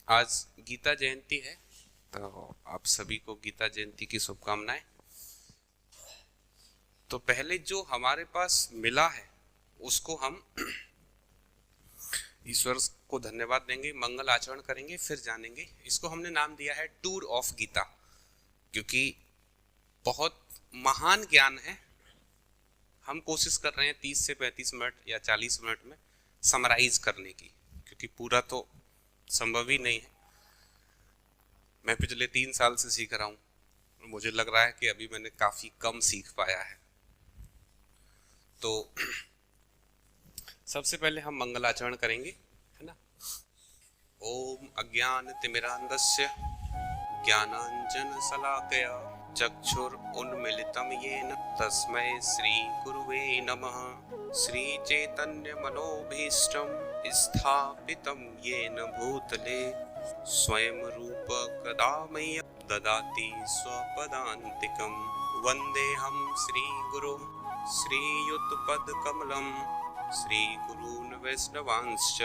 आज गीता जयंती है, तो आप सभी को गीता जयंती की शुभकामनाएं। तो पहले जो हमारे पास मिला है उसको हम ईश्वर को धन्यवाद देंगे, मंगल आचरण करेंगे, फिर जानेंगे। इसको हमने नाम दिया है टूर ऑफ गीता, क्योंकि बहुत महान ज्ञान है। हम कोशिश कर रहे हैं 30 से 35 मिनट या 40 मिनट में समराइज करने की, क्योंकि पूरा तो संभव ही नहीं है। मैं पिछले 3 साल से सीख रहा हूँ, मुझे लग रहा है कि अभी मैंने काफी कम सीख पाया है। तो सबसे पहले हम मंगलाचरण करेंगे, है ना। ओम अज्ञान तिमिरांधस्य ज्ञानांजन शलाकया चक्षुर उन्मिलितम येन तस्मै श्री गुरुवे नमः। श्री चैतन्य मनोभीष्टम स्थापितम येन भूतले स्वयं रूप कदा मह्यं ददाति स्वपदान्तिकं। वन्देऽहं श्रीगुरुं श्रीयुतपदकमलं श्रीगुरून् वैष्णवांश्च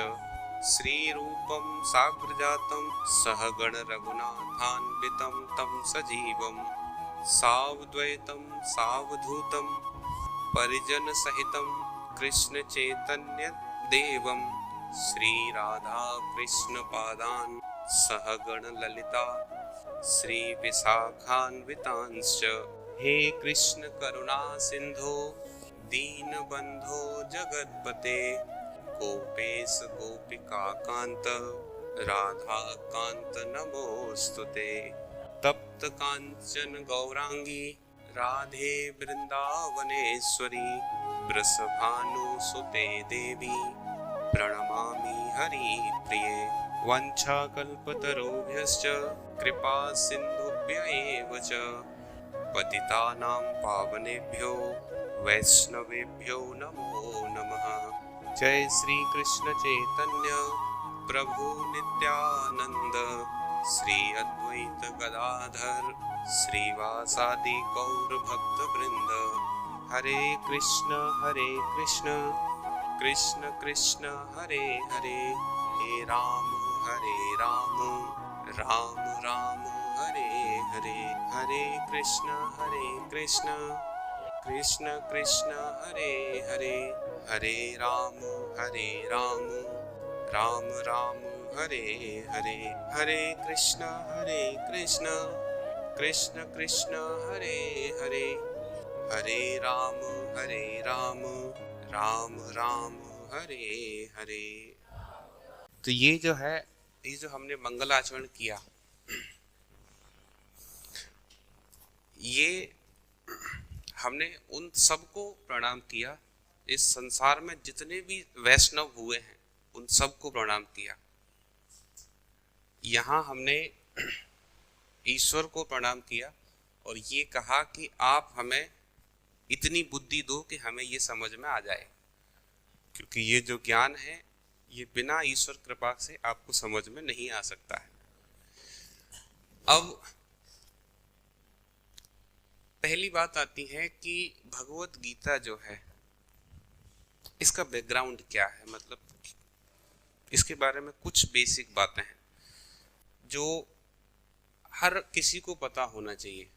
श्रीरूपं साग्रजातं सहगण रघुनाथान्वितं तं सजीवं सावद्वैतं सावधूतं परिजन सहितं कृष्ण चैतन्य देवं श्री राधा कृष्ण पादान् सहगण ललिता श्री विशाखान्वितांश्च। हे कृष्ण करुणा सिंधो दीनबंधो जगत्पते गोपेश गोपिका कांत राधा कांत नमोस्तुते। तप्त कांचन गौरांगी राधे वृंदावनेश्वरी वृषभानुसुते देवी प्रणमामि हरिप्रिये। वंशाकल्पतरुभ्यश्च कृपा सिन्धुभ्य एव च पतितानां पावनेभ्यो वैष्णवेभ्यो नमो नमः। जय श्री कृष्ण चैतन्य प्रभु नित्यानंद श्री अद्वैत गदाधर श्रीवासादि गौर भक्त वृंद। हरे कृष्ण कृष्ण कृष्ण हरे हरे, हे राम राम राम हरे हरे। हरे कृष्ण कृष्ण कृष्ण हरे हरे, हरे राम राम राम हरे हरे। हरे कृष्ण कृष्ण कृष्ण हरे हरे, हरे राम राम राम हरे हरे। तो ये जो हमने मंगल आचरण किया, ये हमने उन सबको प्रणाम किया। इस संसार में जितने भी वैष्णव हुए हैं उन सबको प्रणाम किया। यहाँ हमने ईश्वर को प्रणाम किया और ये कहा कि आप हमें इतनी बुद्धि दो कि हमें ये समझ में आ जाए, क्योंकि ये जो ज्ञान है ये बिना ईश्वर कृपा से आपको समझ में नहीं आ सकता है। अब पहली बात आती है कि भगवत गीता जो है इसका बैकग्राउंड क्या है, मतलब इसके बारे में कुछ बेसिक बातें हैं जो हर किसी को पता होना चाहिए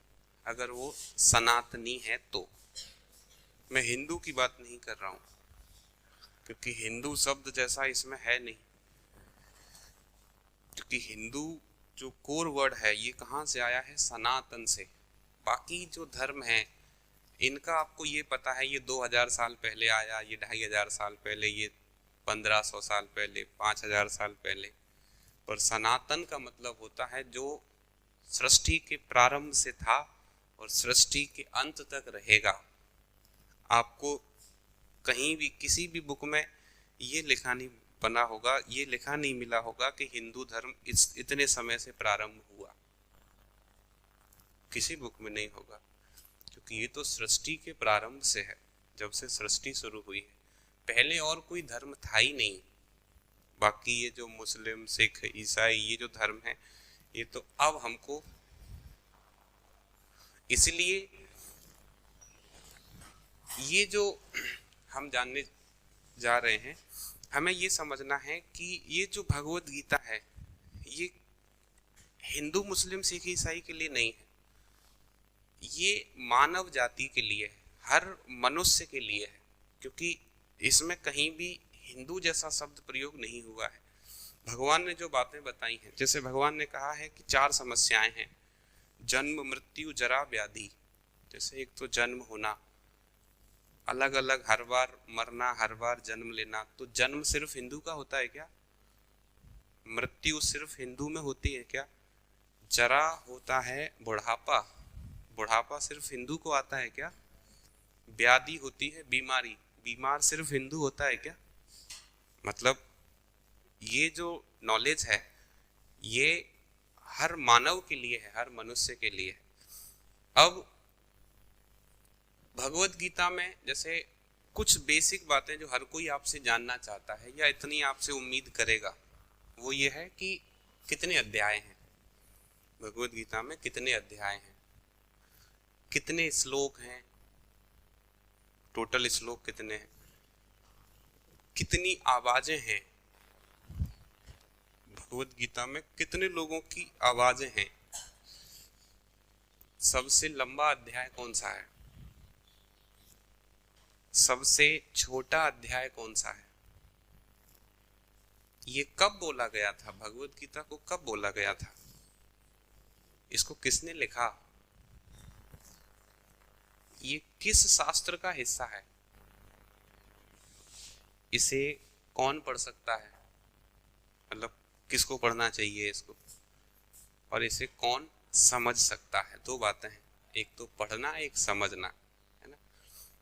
अगर वो सनातनी है। तो मैं हिंदू की बात नहीं कर रहा हूं, क्योंकि हिंदू शब्द जैसा इसमें है नहीं। क्योंकि हिंदू जो कोर वर्ड है ये कहाँ से आया है? सनातन से। बाकी जो धर्म है इनका आपको ये पता है, ये 2000 साल पहले आया, ये 2500 साल पहले, ये 1500 साल पहले, 5000 साल पहले। पर सनातन का मतलब होता है जो सृष्टि के प्रारंभ से था और सृष्टि के अंत तक रहेगा। आपको कहीं भी किसी भी बुक में ये लिखा नहीं बना होगा, ये लिखा नहीं मिला होगा कि हिंदू धर्म इतने समय से प्रारंभ हुआ। किसी बुक में नहीं होगा, क्योंकि ये तो सृष्टि के प्रारंभ से है, जब से सृष्टि शुरू हुई है। पहले और कोई धर्म था ही नहीं। बाकी ये जो मुस्लिम, सिख, ईसाई ये जो धर्म है ये तो अब हमको, इसलिए ये जो हम जानने जा रहे हैं हमें ये समझना है कि ये जो भगवत गीता है ये मुस्लिम सिख ईसाई के लिए नहीं है, ये मानव जाति के लिए है, हर मनुष्य के लिए है, क्योंकि इसमें कहीं भी हिंदू जैसा शब्द प्रयोग नहीं हुआ है। भगवान ने जो बातें बताई हैं, जैसे भगवान ने कहा है कि 4 समस्याएं हैं, जन्म मृत्यु जरा व्याधि। जैसे एक तो जन्म होना, अलग अलग हर बार मरना, हर बार जन्म लेना। तो जन्म सिर्फ हिंदू का होता है क्या? मृत्यु सिर्फ हिंदू में होती है क्या? जरा होता है बुढ़ापा, बुढ़ापा सिर्फ हिंदू को आता है क्या? व्याधि होती है बीमारी, बीमार सिर्फ हिंदू होता है क्या? मतलब ये जो नॉलेज है ये हर मानव के लिए है, हर मनुष्य के लिए है। अब भगवत गीता में जैसे कुछ बेसिक बातें जो हर कोई आपसे जानना चाहता है या इतनी आपसे उम्मीद करेगा, वो ये है कि कितने अध्याय हैं भगवत गीता में, कितने अध्याय हैं, कितने श्लोक हैं, टोटल श्लोक कितने हैं, कितनी आवाजें हैं भगवत गीता में, कितने लोगों की आवाजें हैं, सबसे लंबा अध्याय कौन सा है, सबसे छोटा अध्याय कौन सा है, ये कब बोला गया था, भगवत गीता को कब बोला गया था, इसको किसने लिखा, ये किस शास्त्र का हिस्सा है, इसे कौन पढ़ सकता है, मतलब किसको पढ़ना चाहिए इसको, और इसे कौन समझ सकता है। 2 बातें हैं, एक तो पढ़ना, एक समझना, है ना।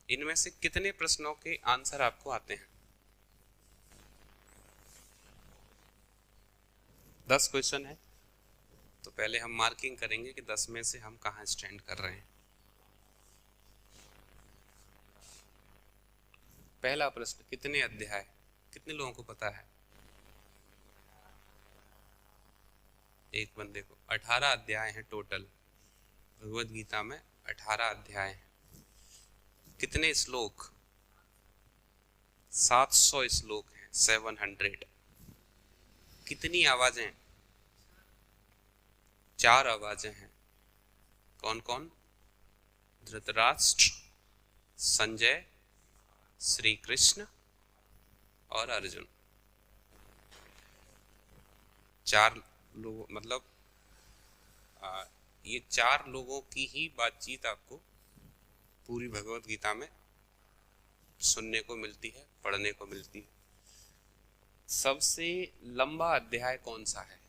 इनमें से कितने प्रश्नों के आंसर आपको आते हैं? 10 क्वेश्चन है, तो पहले हम मार्किंग करेंगे कि 10 में से हम कहाँ स्टैंड कर रहे हैं। पहला प्रश्न, कितने अध्याय, कितने लोगों को पता है? एक बंदे को। 18 अध्याय हैं टोटल भगवत गीता में, 18 अध्याय हैं। कितने श्लोक? 700 श्लोक हैं, 700। कितनी आवाजें? 4 आवाजें हैं। कौन कौन? धृतराष्ट्र, संजय, श्री कृष्ण और अर्जुन। 4 लोग, मतलब ये 4 लोगों की ही बातचीत आपको पूरी भगवत गीता में सुनने को मिलती है, पढ़ने को मिलती है। सबसे लंबा अध्याय कौन सा है?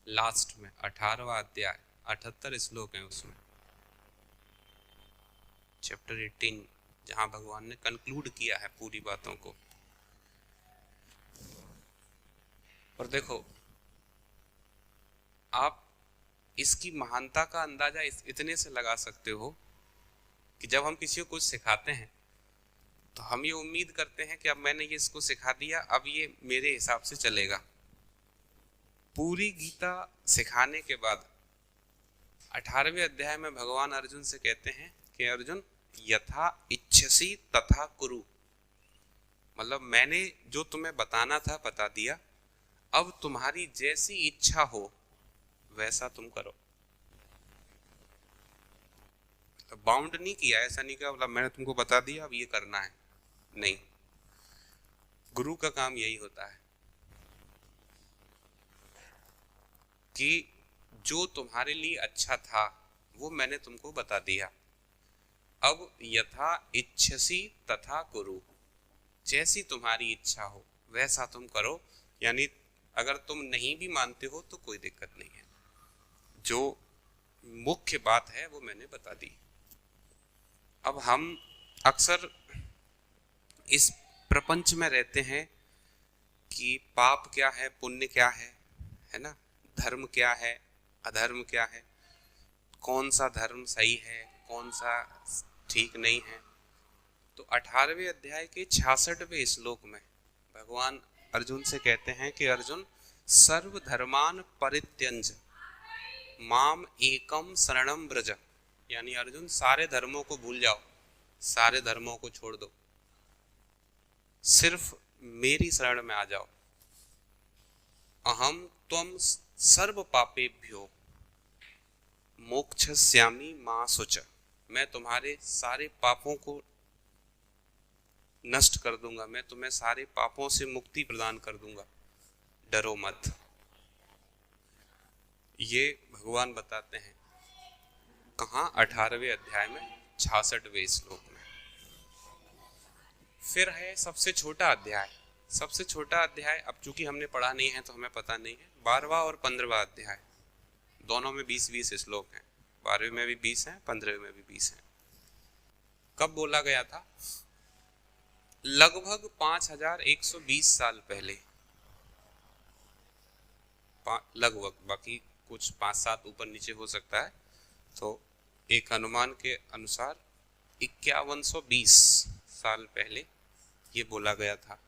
लास्ट में 18वां अध्याय, 78 श्लोक हैं उसमें, चैप्टर 18, जहां भगवान ने कंक्लूड किया है पूरी बातों को। और देखो, आप इसकी महानता का अंदाजा इतने से लगा सकते हो कि जब हम किसी को कुछ सिखाते हैं तो हम ये उम्मीद करते हैं कि अब मैंने ये इसको सिखा दिया, अब ये मेरे हिसाब से चलेगा। पूरी गीता सिखाने के बाद 18वें अध्याय में भगवान अर्जुन से कहते हैं कि अर्जुन, यथा इच्छसि तथा कुरु, मतलब मैंने जो तुम्हें बताना था बता दिया, अब तुम्हारी जैसी इच्छा हो वैसा तुम करो। तो बाउंड नहीं किया, ऐसा नहीं कहा मतलब मैंने तुमको बता दिया अब ये करना है, नहीं। गुरु का काम यही होता है कि जो तुम्हारे लिए अच्छा था वो मैंने तुमको बता दिया, अब यथा इच्छसि तथा कुरु, जैसी तुम्हारी इच्छा हो वैसा तुम करो। यानी अगर तुम नहीं भी मानते हो तो कोई दिक्कत नहीं है, जो मुख्य बात है वो मैंने बता दी। अब हम अक्सर इस प्रपंच में रहते हैं कि पाप क्या है, पुण्य क्या है ना, धर्म क्या है, अधर्म क्या है, कौन सा धर्म सही है, कौन सा ठीक नहीं है। तो 18वें अध्याय के 66वें श्लोक में भगवान अर्जुन से कहते हैं कि अर्जुन, सर्व धर्मान परित्यज माम एकम शरणम व्रज, यानी अर्जुन सारे धर्मों को भूल जाओ, सारे धर्मों को छोड़ दो, सिर्फ मेरी शरण में आ जाओ। अहम त्वम सर्व पापेभ्यो मोक्षयिष्यामि मा शुच, मैं तुम्हारे सारे पापों को नष्ट कर दूंगा, मैं तुम्हें सारे पापों से मुक्ति प्रदान कर दूंगा, डरो मत। ये भगवान बताते हैं कहाँ? 18वें अध्याय में 66वें श्लोक में। फिर है सबसे छोटा अध्याय। सबसे छोटा अध्याय, अब चूंकि हमने पढ़ा नहीं है तो हमें पता नहीं है, 12वां और 15वां अध्याय, दोनों में 20-20 श्लोक हैं। 12वें में भी 20 हैं, 15वें में भी 20 हैं। कब बोला गया था? लगभग 5120 साल पहले, लगभग, बाकी कुछ 5-7 ऊपर नीचे हो सकता है। तो एक अनुमान के अनुसार 5120 साल पहले ये बोला गया था।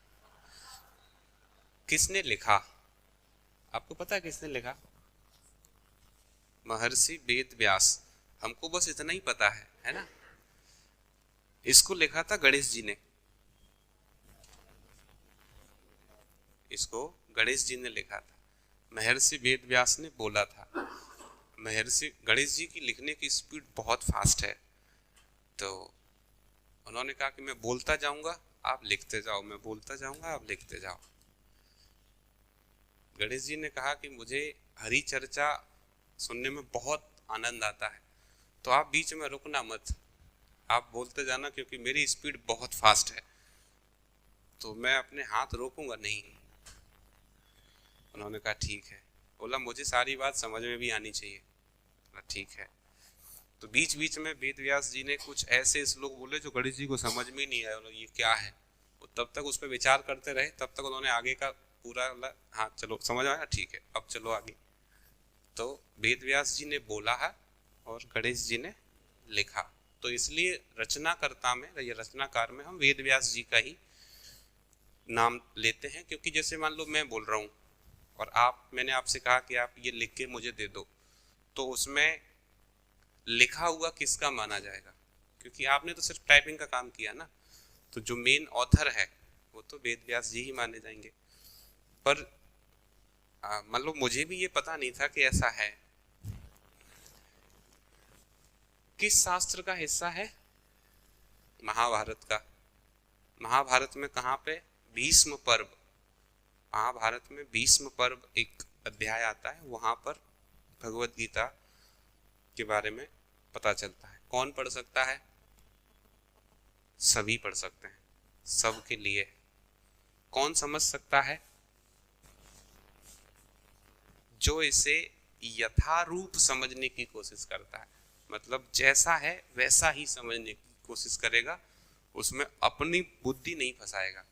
किसने लिखा? आपको पता है किसने लिखा? महर्षि वेद व्यास। हमको बस इतना ही पता है ना? इसको लिखा था गणेश जी ने। इसको गणेश जी ने लिखा था। महर्षि वेद व्यास ने बोला था। महर्षि गणेश जी की लिखने की स्पीड बहुत फास्ट है, तो उन्होंने कहा कि मैं बोलता जाऊंगा, आप लिखते जाओ, मैं बोलता जाऊंगा, आप लिखते जाओ। गणेश जी ने कहा कि मुझे हरि चर्चा सुनने में बहुत आनंद आता है, तो आप बीच में रुकना मत, आप बोलते जाना, क्योंकि मेरी स्पीड बहुत फास्ट है, तो मैं अपने हाथ रोकूंगा नहीं। उन्होंने कहा ठीक है। बोला मुझे सारी बात समझ में भी आनी चाहिए। ठीक है। तो बीच बीच में वेद व्यास जी ने कुछ ऐसे श्लोक बोले जो गणेश जी को समझ में नहीं आया, ये क्या है। तब तक उस पर विचार करते रहे, तब तक उन्होंने आगे का पूरा, हाँ चलो समझ आया, ठीक है अब चलो आगे। तो वेद व्यास जी ने बोला है और गणेश जी ने लिखा, तो इसलिए रचनाकर्ता में या रचनाकार में हम वेद व्यास जी का ही नाम लेते हैं। क्योंकि जैसे मान लो मैं बोल रहा हूँ और मैंने आपसे कहा कि आप ये लिख के मुझे दे दो, तो उसमें लिखा हुआ किसका माना जाएगा? क्योंकि आपने तो सिर्फ टाइपिंग का काम किया ना, तो जो मेन ऑथर है वो तो वेद व्यास जी ही माने जाएंगे। पर मान लो मुझे भी ये पता नहीं था कि ऐसा है। किस शास्त्र का हिस्सा है? महाभारत का। महाभारत में कहाँ पे? भीष्म पर्व। महाभारत में भीष्म पर्व एक अध्याय आता है, वहां पर भगवत गीता के बारे में पता चलता है। कौन पढ़ सकता है? सभी पढ़ सकते हैं, सबके लिए। कौन समझ सकता है? जो इसे यथारूप समझने की कोशिश करता है, मतलब जैसा है वैसा ही समझने की कोशिश करेगा, उसमें अपनी बुद्धि नहीं फंसाएगा।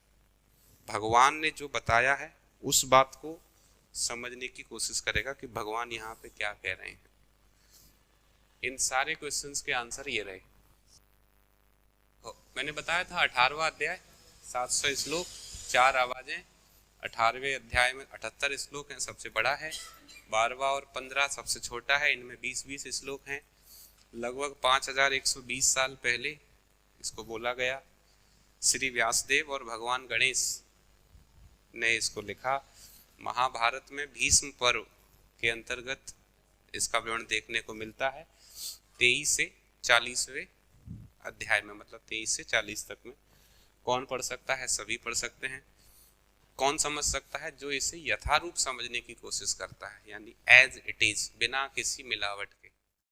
भगवान ने जो बताया है उस बात को समझने की कोशिश करेगा कि भगवान यहाँ पे क्या कह रहे हैं। इन सारे क्वेश्चंस के आंसर ये रहे। मैंने बताया था 18वां अध्याय 700 श्लोक, 4 आवाजें। 18वें अध्याय में 78 श्लोक हैं, सबसे बड़ा है। 12वां और 15 सबसे छोटा है, इनमें 20-20 श्लोक हैं। लगभग 5120 साल पहले इसको बोला गया। श्री व्यासदेव और भगवान गणेश ने इसको लिखा। महाभारत में भीष्म पर्व के अंतर्गत इसका विवरण देखने को मिलता है 23 से 40वें अध्याय में, मतलब 23 से 40 तक में। कौन पढ़ सकता है? सभी पढ़ सकते हैं। कौन समझ सकता है? जो इसे यथारूप समझने की कोशिश करता है, यानी एज इट इज, बिना किसी मिलावट के।